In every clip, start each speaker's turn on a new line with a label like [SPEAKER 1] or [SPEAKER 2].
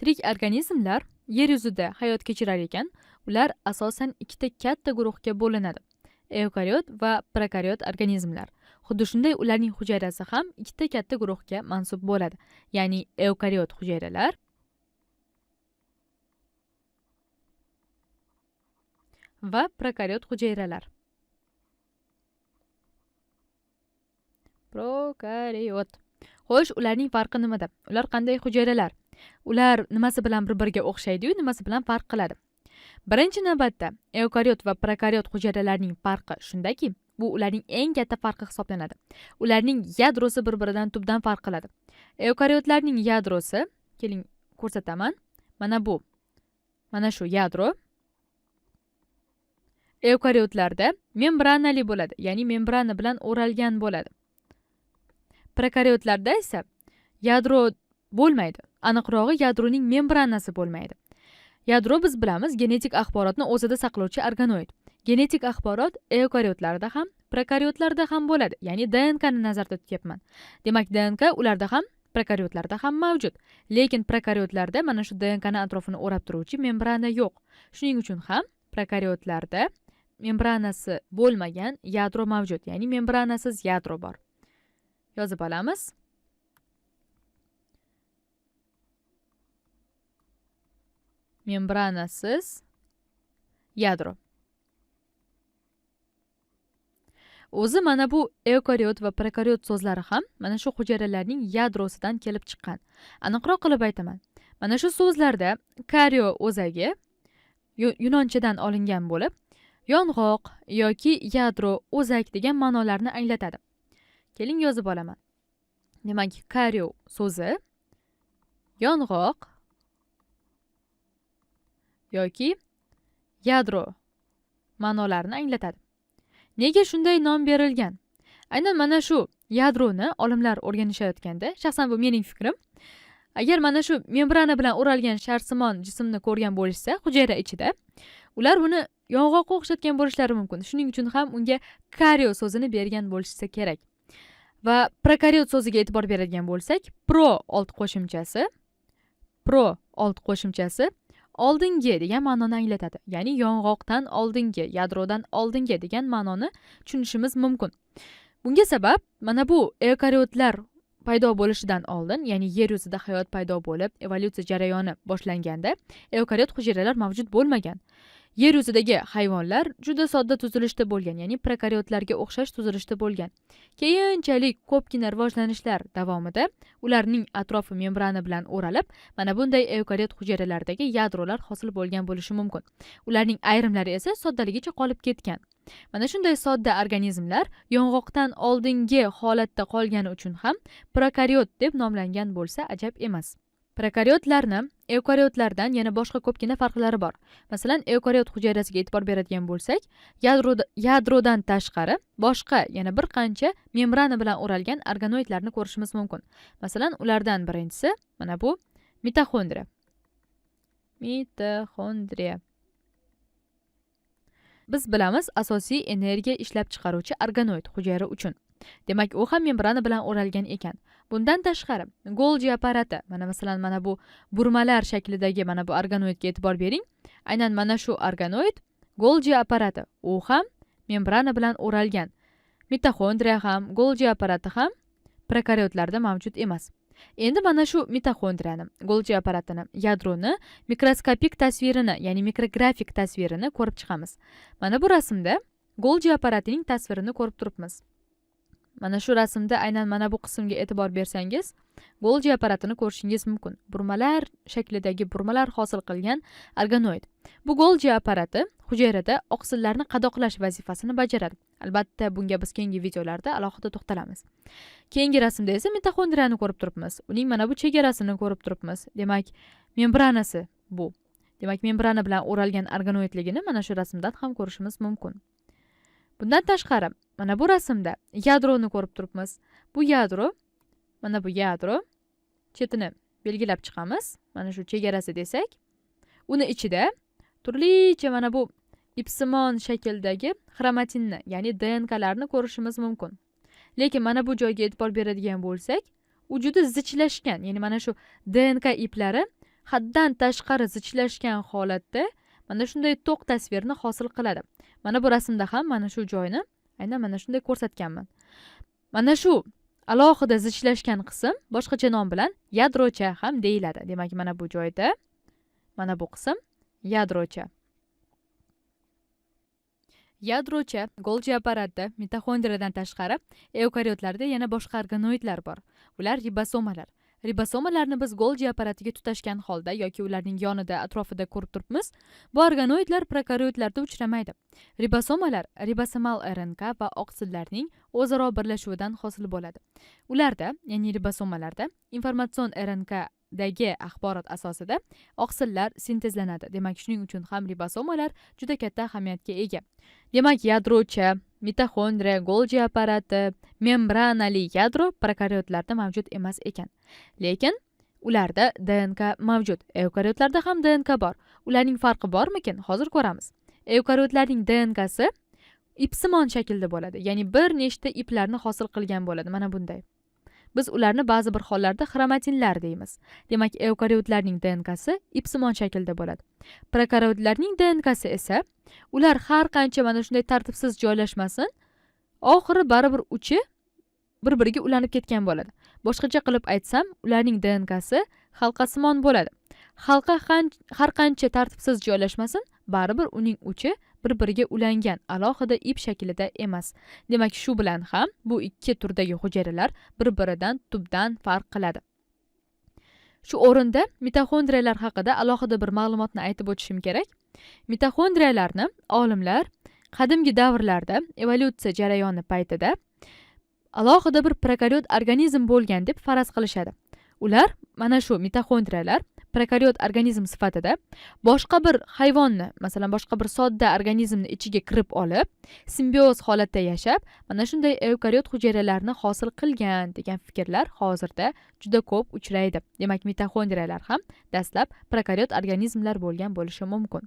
[SPEAKER 1] Tirik organizmlar yer yuzida hayot kechirar ekan, ular asosan ikkita katta guruhga bo'linadi. Eukariot va prokariot organizmlar. Xuddi shunday ularning hujayrasi ham ikkita katta guruhga mansub bo'ladi. Ya'ni eukariot hujayralar va prokariot hujayralar. Prokariot. Xo'sh, ularning farqi nimada? Ular qanday hujayralar? Ular nimasi bilan bir-biriga o'xshaydi-yu, nimasi bilan farq qiladi? Birinchi navbatda eukariot va prokariot hujayralarning farqi shundaki, bu ularning eng katta farqi hisoblanadi. Ularning yadrosi bir-biridan tubdan farq qiladi. Eukariotlarning yadrosi, keling ko'rsataman. Mana bu. Mana shu yadro. Eukariotlarda membranali bo'ladi, ya'ni membrana bilan o'ralgan bo'ladi. Prokariotlarda esa yadro bo'lmaydi. Aniqrog'i yadroning membranasi bo'lmaydi. Yadro biz bilamiz genetik axborotni o'zida saqlovchi organoid. Genetik axborot eukariotlarda ham, prokariotlarda ham bo'ladi. Ya'ni DNK ni nazarda tutyapman. Demak, DNK ularda ham, prokariotlarda ham mavjud. Lekin prokariotlarda mana shu DNK ni atrofini o'rab turuvchi membrana yo'q. Shuning uchun ham prokariotlarda membranasi bo'lmagan yadro mavjud. Ya'ni membranasiz yadro bor. Yozib olamiz. Membranasiz yadro. O'zi mana bu eukariot va prokariot so'zlari ham mana shu hujayralarning yadrosidan kelib chiqqan. Aniqroq qilib aytaman. Mana shu so'zlarda kario o'zagi yunonchadan olingan bo'lib, yong'oq yoki yadro, o'zak degan ma'nolarni anglatadi. Keling yozib olaman. Demak, kario so'zi yong'oq yoki yadro ma'nolarini anglatadi. Nega shunday nom berilgan? Aynan mana shu yadroni olimlar o'rganishayotganda, shaxsan bu mening fikrim, agar mana shu membrana bilan o'ralgan sharsimon jismni ko'rgan bo'lishsa, hujayra ichida, ular buni yong'oqqa o'xshatgan bo'lishlari mumkin. Shuning uchun ham unga kario so'zini bergan bo'lishsa kerak. Va prokariot so'ziga e'tibor beradigan bo'lsak, pro old qo'shimchasi oldingi degan ma'noni anglatadi. Ya'ni yong'oqdan oldingi, yadrodan oldingi degan ma'noni tushunishimiz mumkin. Bunga sabab mana bu eukariotlar paydo bo'lishidan oldin, ya'ni yer yuzida hayot paydo bo'lib, evolyutsiya jarayoni boshlanganda eukariot hujayralar mavjud bo'lmagan. Yer yuzidagi hayvonlar juda sodda tuzilishda bo'lgan, ya'ni prokariotlarga o'xshash tuzilishda bo'lgan. Keyinchalik ko'pgina rivojlanishlar davomida ularning atrofi membrana bilan o'ralib, mana bunday eukariot hujayralardagi yadrolar hosil bo'lgan bo'lishi mumkin. Ularning ayrimlari esa soddaligicha qolib ketgan. Mana shunday sodda organizmlar yong'oqdan oldingi holatda qolgani uchun ham prokariot deb nomlangan bo'lsa ajab emas. Prokariotlarni eukariotlardan yana boshqa ko'pgina farqlari bor. Masalan, eukariot hujayrasiga e'tibor beradigan bo'lsak, yadrodan tashqari boshqa yana bir qancha membrana bilan o'ralgan organoidlarni ko'rishimiz mumkin. Masalan, ulardan birinchisi mana bu mitoxondriya. Biz bilamiz, asosiy energiya ishlab chiqaruvchi organoid hujayra uchun. Demak, u ham membrana bilan o'ralgan ekan. Bundan tashqari, Golgi apparati, masalan, mana bu burmalar shaklidagi mana bu organoidga e'tibor bering. Aynan mana shu organoid Golgi apparati, u ham membrana bilan o'ralgan. Mitoxondriya ham, Golgi apparati ham prokariotlarda mavjud emas. Endi mana shu mitoxondriyani, Golgi apparatini, yadroni mikroskopik tasvirini, ya'ni mikrografik tasvirini ko'rib chiqamiz. Mana bu rasmda Golgi apparatining tasvirini ko'rib turibmiz. Mana shu rasmda aynan mana bu qismga e'tibor bersangiz, Golgi apparatini ko'rishingiz mumkin. Burmalar shaklidagi burmalar hosil qilgan organoid. Bu Golgi apparati hujayrada oqsillarni qadoqlash vazifasini bajaradi. Albatta, bunga biz keyingi videolarda alohida to'xtalamiz. Keyingi rasmda esa mitoxondriyani ko'rib turibmiz. Uning mana bu chegarasini ko'rib turibmiz. Demak, membranasi bu. Demak, membrana bilan o'ralgan organoidligini mana shu rasmdan ham ko'rishimiz mumkin. Bundan tashqari, mana bu rasmda yadroni ko'rib turibmiz. Bu yadro, mana bu yadro chetini belgilab chiqamiz. Mana shu chegarasi desak, uni ichida turlicha mana bu ipsimon shakldagi xromatinni, ya'ni DNK larni ko'rishimiz mumkin. Lekin mana bu joyga e'tibor beradigan bo'lsak, u juda zichlashgan, ya'ni mana shu DNK iplari haddan tashqari zichlashgan holatda mana shunday to'q tasvirni hosil qiladi. Mana bu rasmda ham mana shu joyni aynan mana shunday ko'rsatganman. Mana shu alohida zichlashgan qism boshqacha nom bilan yadrocha ham deyiladi. Demak, mana bu joyda mana bu qism yadrocha. Yadrocha Golgi apparati mitoxondriyadan tashqari eukariotlarda yana boshqa organoidlar bor. Ular ribosomalar. Ribosomalarni biz Golgi apparatiga tutashgan holda yoki ularning yonida, atrofida ko'rib turibmiz. Bu organoidlar prokariotlarda uchramaydi. Ribosomalar ribosomal RNK va oqsillarning o'zaro birlashuvidan hosil bo'ladi. Ularda, ya'ni ribosomalarda informatsion RNK dagi axborot asosida oqsillar sintezlanadi. Demak, shuning uchun ham ribosomalar juda katta ahamiyatga ega. Demak, yadrocha, mitoxondriya, Golgi apparati, membranali yadro prokariotlarda mavjud emas ekan. Lekin ularda DNK mavjud. Eukariotlarda ham DNK bor. Ularning farqi bormikin? Hozir ko'ramiz. Eukariotlarning DNKsi ipsimon shaklda bo'ladi. Ya'ni bir nechta iplarni hosil qilgan bo'ladi. Mana bunday. Biz ularni ba'zi bir hollarda xromatinlar deymiz. Demak, eukariotlarning DNKsi ipsimon shaklda bo'ladi. Prokariotlarning DNKsi esa ular har qancha mana shunday tartibsiz joylashmasin, oxiri baribir uchi bir-biriga ulanib ketgan bo'ladi. Boshqacha qilib aytsam, ularning DNKsi halqasimon bo'ladi. Halqa har qancha tartibsiz joylashmasin, baribir uning uchi bir-biriga ulangan, alohida ip shaklida emas. Demak, shu bilan ham bu ikki turdagi hujayralar bir-biridan tubdan farq qiladi. Shu o'rinda mitoxondriyalar haqida alohida bir ma'lumotni aytib o'tishim kerak. Mitoxondriyalarni olimlar qadimgi davrlarda evolyutsiya jarayoni paytida alohida bir prokariot organizm bo'lgan deb faraz qilishadi. Ular mana shu mitoxondriyalar prokariot organizm sifatida boshqa bir hayvonni, masalan, boshqa bir sodda organizmni ichiga kirib olib, simbioz holatda yashab, mana shunday eukariot hujayralarni hosil qilgan degan fikrlar hozirda juda ko'p uchraydi. Demak, mitoxondriyalar ham dastlab prokariot organizmlar bo'lgan bo'lishi mumkin.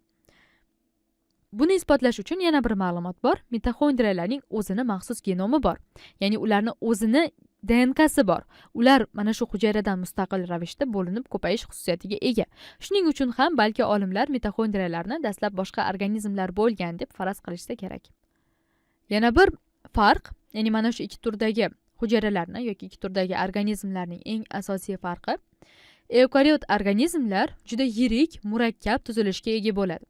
[SPEAKER 1] Buni isbotlash uchun yana bir ma'lumot bor. Mitoxondriyalarning o'zini maxsus genomi bor. Ya'ni ularni o'zini DNKsi bor. Ular mana shu hujayradan mustaqil ravishda bo'linib ko'payish xususiyatiga ega. Shuning uchun ham balki olimlar mitoxondriyalarni dastlab boshqa organizmlar bo'lgan deb faraz qilishsa kerak. Yana bir farq, ya'ni mana shu ikki turdagi hujayralarni yoki ikki turdagi organizmlarning eng asosiy farqi, eukariot organizmlar juda yirik, murakkab tuzilishga ega bo'ladi.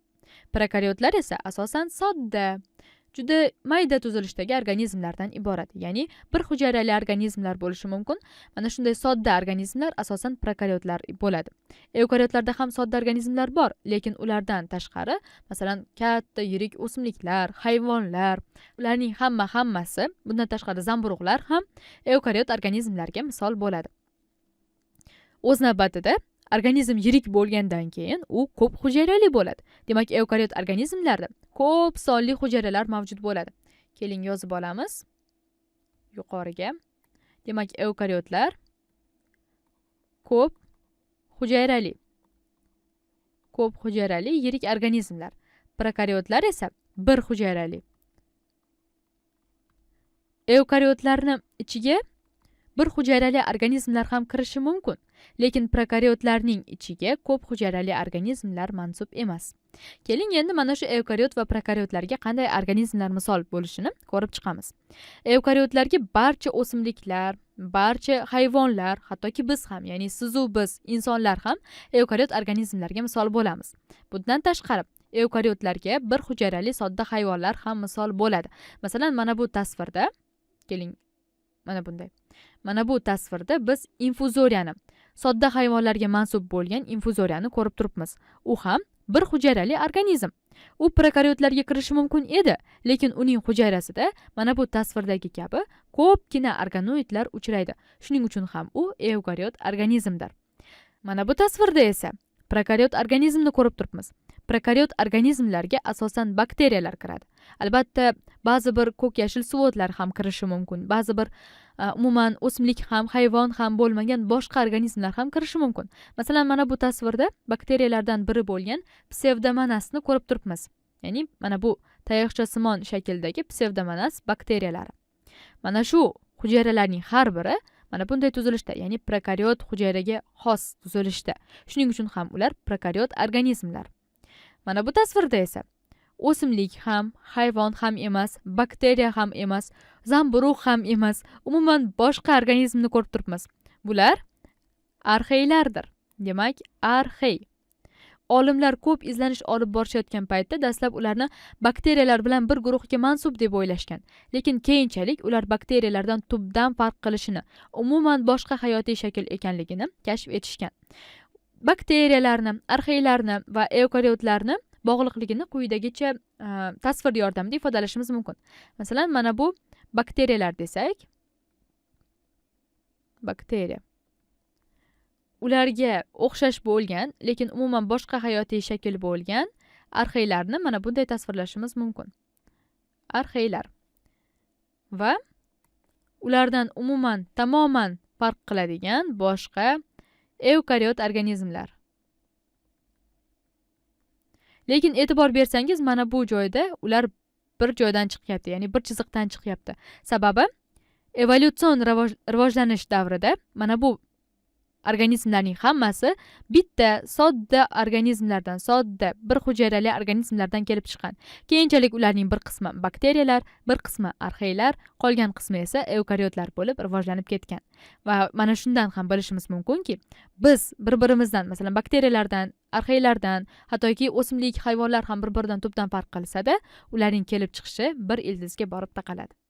[SPEAKER 1] Prokariotlar esa asosan sodda, juda mayda tuzilishdagi organizmlardan iborat. Ya'ni bir hujayrali organizmlar bo'lishi mumkin. Mana shunday sodda organizmlar asosan prokariotlar bo'ladi. Eukariotlarda ham sodda organizmlar bor, lekin ulardan tashqari, masalan, katta yirik o'simliklar, hayvonlar, ularning hammasi, bundan tashqari zamburug'lar ham eukariot organizmlarga misol bo'ladi. O'z navbatida organizm yirik bo'lgandan keyin u ko'p hujayrali bo'ladi. Demak, eukariot organizmlarda ko'p sonli hujayralar mavjud bo'ladi. Keling yozib olamiz yuqoriga. Demak, eukariotlar ko'p hujayrali yirik organizmlar. Prokariotlar esa bir hujayrali. Eukariotlarni ichiga bir hujayrali organizmlar ham kirishi mumkin, lekin prokariotlarning ichiga ko'p hujayrali organizmlar mansub emas. Keling endi mana shu eukariot va prokariotlarga qanday organizmlar misol bo'lishini ko'rib chiqamiz. Eukariotlarga barcha o'simliklar, barcha hayvonlar, hattoki biz ham, ya'ni sizu biz, insonlar ham eukariot organizmlarga misol bo'lamiz. Bundan tashqari, eukariotlarga bir hujayrali sodda hayvonlar ham misol bo'ladi. Masalan, mana bu tasvirda, keling, mana bunday. Mana bu tasvirda biz infuzoriyani, sodda hayvonlarga mansub bo'lgan infuzoriyani ko'rib turibmiz. U ham bir hujayrali organizm. U prokariotlarga kirishi mumkin edi, lekin uning hujayrasida mana bu tasvirdagi kabi ko'pgina organoidlar uchraydi. Shuning uchun ham u eukariot organizmdir. Mana bu tasvirda esa prokariot organizmni ko'rib turibmiz. Prokariot organizmlarga asosan bakteriyalar kiradi. Albatta, ba'zi bir ko'k yashil suvotlar ham kirishi mumkin. Ba'zi bir umuman o'simlik ham, hayvon ham bo'lmagan boshqa organizmlar ham kirishi mumkin. Masalan, mana bu tasvirda bakteriyalardan biri bo'lgan psevdomonasni ko'rib turibmiz. Ya'ni mana bu tayoqchasimon shakldagi psevdomonas bakteriyalari. Mana shu hujayralarning har biri mana bunday tuzilishda, ya'ni prokariot hujayraga xos tuzilishda. Shuning uchun ham ular prokariot organizmlar. Mana bu tasvirda esa o'simlik ham, hayvon ham emas, bakteriya ham emas, zamburug' ham emas, umuman boshqa organizmni ko'rib turibmiz. Bular arxeylardir. Demak, arxey. Olimlar ko'p izlanish olib borishayotgan paytda dastlab ularni bakteriyalar bilan bir guruhga mansub deb o'ylashgan. Lekin keyinchalik ular bakteriyalardan tubdan farq qilishini, umuman boshqa hayotiy shakl ekanligini kashf etishgan. Bakteriyalarni, arxeylarni va eukariotlarni bog'liqligini quyidagicha tasvir yordamida ifodalashimiz mumkin. Masalan, mana bu bakteriyalar desak, bakteriya ularga o'xshash bo'lgan, lekin umuman boshqa hayotiy shakl bo'lgan arxeylarni mana bunday tasvirlashimiz mumkin. Arxeylar va ulardan umuman tamoman farq qiladigan boshqa eukariot organizmlar. Lekin e'tibor bersangiz, mana bu joyda ular bir joydan chiqyapti, ya'ni bir chiziqdan chiqyapti. Sababi evolyutsion rivojlanish davrida mana bu organizmlarning hammasi bitta sodda organizmlardan, sodda bir hujayrali organizmlardan kelib chiqqan. Keyinchalik ularning bir qismi bakteriyalar, bir qismi arxeylar, qolgan qismi esa eukariotlar bo'lib rivojlanib ketgan. Va mana shundan ham bilishimiz mumkinki, biz bir-birimizdan, masalan, bakteriyalardan, arxeylardan, hattoki o'simlik, hayvonlar ham bir-biridan tubdan farq qilsa-da, ularning kelib chiqishi bir ildizga borib taqaladi.